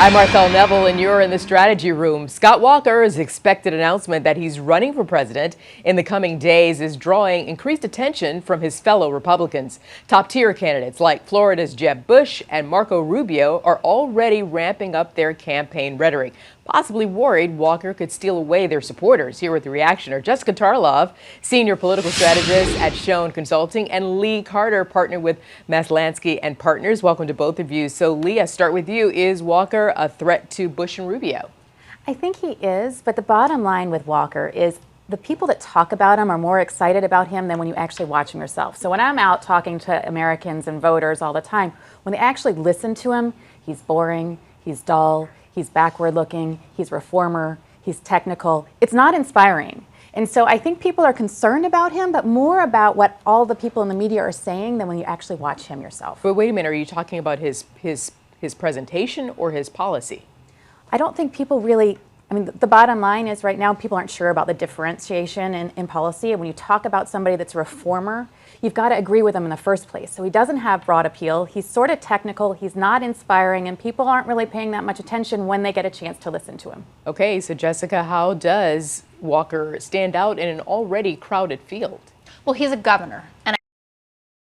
I'm Marthel Neville, and you're in the strategy room. Scott Walker's expected announcement that he's running for president in the coming days is drawing increased attention from his fellow Republicans. Top-tier candidates like Florida's Jeb Bush and Marco Rubio are already ramping up their campaign rhetoric, possibly worried Walker could steal away their supporters. Here with the reaction are Jessica Tarlov, senior political strategist at Schoen Consulting, and Lee Carter, partner with Maslansky and Partners. Welcome to both of you. So, Lee, I'll start with you. Is Walker a threat to Bush and Rubio? I think he is, but the bottom line with Walker is the people that talk about him are more excited about him than when you actually watch him yourself. So when I'm out talking to Americans and voters all the time, when they actually listen to him, he's boring, he's dull, he's backward looking, he's reformer, he's technical. It's not inspiring. And so I think people are concerned about him, but more about what all the people in the media are saying than when you actually watch him yourself. But wait a minute, are you talking about his presentation or his policy? I don't think people really, I mean, the bottom line is right now people aren't sure about the differentiation in policy. And when you talk about somebody that's a reformer, you've got to agree with him in the first place. So he doesn't have broad appeal. He's sort of technical. He's not inspiring, and people aren't really paying that much attention when they get a chance to listen to him. Okay, so Jessica, how does Walker stand out in an already crowded field? Well, he's a governor, and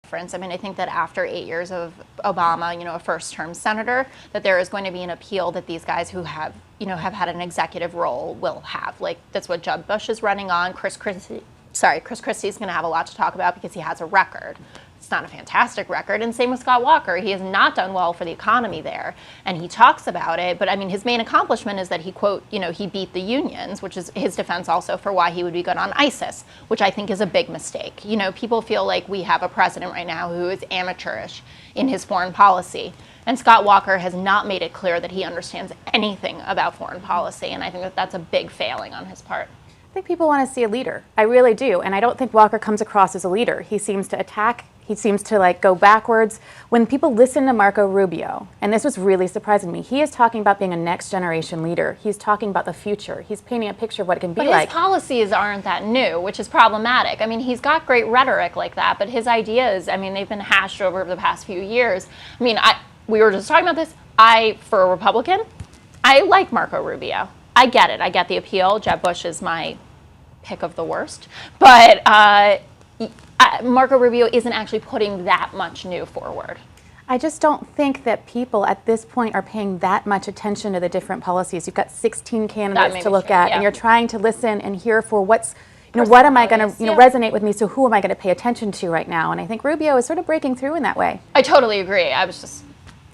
I mean, I think that after 8 years of Obama, a first-term senator, that there is going to be an appeal that these guys who have had an executive role will have. Like, that's what Jeb Bush is running on. Chris Christie's going to have a lot to talk about because he has a record. It's not a fantastic record, and same with Scott Walker. He has not done well for the economy there, and he talks about it, but I mean, his main accomplishment is that he, quote, he beat the unions, which is his defense also for why he would be good on ISIS, which I think is a big mistake. People feel like we have a president right now who is amateurish in his foreign policy, and Scott Walker has not made it clear that he understands anything about foreign policy, and I think that that's a big failing on his part. I think people want to see a leader. I really do. And I don't think Walker comes across as a leader. He seems to attack. He seems to go backwards. When people listen to Marco Rubio, and this was really surprising me, he is talking about being a next generation leader. He's talking about the future. He's painting a picture of what it can be like. But his policies aren't that new, which is problematic. I mean, he's got great rhetoric like that, but his ideas, I mean, they've been hashed over the past few years. I mean, we were just talking about this. For a Republican, I like Marco Rubio. I get it. I get the appeal. Jeb Bush is my pick of the worst. But Marco Rubio isn't actually putting that much new forward. I just don't think that people at this point are paying that much attention to the different policies. You've got 16 candidates to look at, and you're trying to listen and hear for what's, what am I going to resonate with me, so who am I going to pay attention to right now? And I think Rubio is sort of breaking through in that way. I totally agree. I was just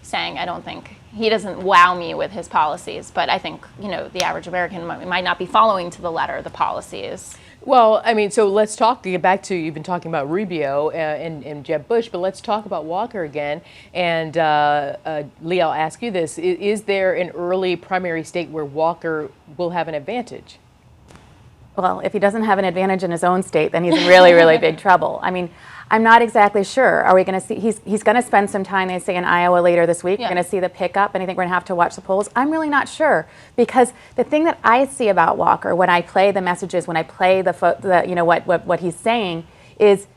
saying I don't think he doesn't wow me with his policies, but I think, the average American might not be following to the letter the policies. Well, I mean, so let's get back to, you've been talking about Rubio and Jeb Bush, but let's talk about Walker again. And Lee, I'll ask you this. Is there an early primary state where Walker will have an advantage? Well, if he doesn't have an advantage in his own state, then he's in really, really big trouble. I mean, I'm not exactly sure. Are we going to see, he's going to spend some time, they say, in Iowa later this week. We're going to see the pickup, and I think we're going to have to watch the polls. I'm really not sure, because the thing that I see about Walker when I play the messages, when I play what he's saying, is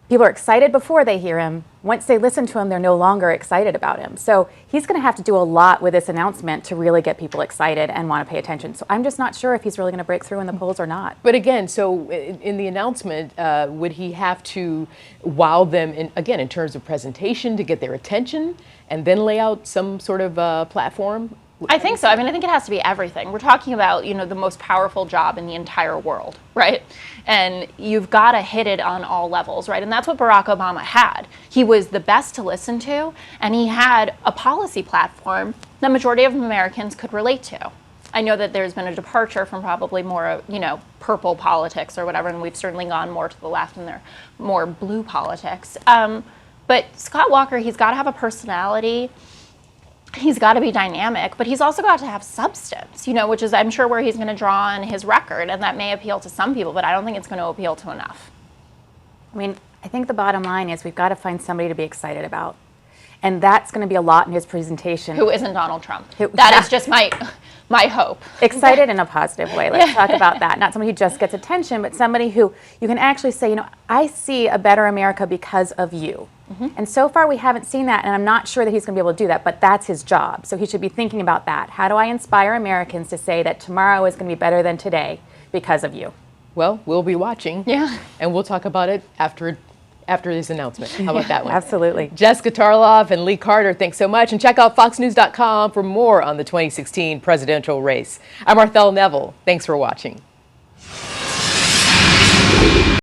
people are excited before they hear him. Once they listen to him, they're no longer excited about him. So he's going to have to do a lot with this announcement to really get people excited and want to pay attention. So I'm just not sure if he's really going to break through in the polls or not. But again, so in the announcement, would he have to wow them, in terms of presentation to get their attention and then lay out some sort of platform? I think so. I mean, I think it has to be everything. We're talking about, the most powerful job in the entire world, right? And you've got to hit it on all levels, right? And that's what Barack Obama had. He was the best to listen to, and he had a policy platform the majority of Americans could relate to. I know that there's been a departure from probably more, purple politics or whatever, and we've certainly gone more to the left and they're more blue politics. But Scott Walker, he's got to have a personality. He's got to be dynamic, but he's also got to have substance, which is, I'm sure, where he's going to draw on his record, and that may appeal to some people, but I don't think it's going to appeal to enough. I mean, I think the bottom line is we've got to find somebody to be excited about, and that's going to be a lot in his presentation. Who isn't Donald Trump? That is just my hope. Excited in a positive way. Let's talk about that. Not somebody who just gets attention, but somebody who you can actually say, I see a better America because of you. And so far we haven't seen that, and I'm not sure that he's going to be able to do that, but that's his job. So he should be thinking about that. How do I inspire Americans to say that tomorrow is going to be better than today because of you? Well, we'll be watching. Yeah. And we'll talk about it after this announcement. How about that one? Absolutely. Jessica Tarlov and Lee Carter, thanks so much. And check out foxnews.com for more on the 2016 presidential race. I'm Marthelle Neville. Thanks for watching.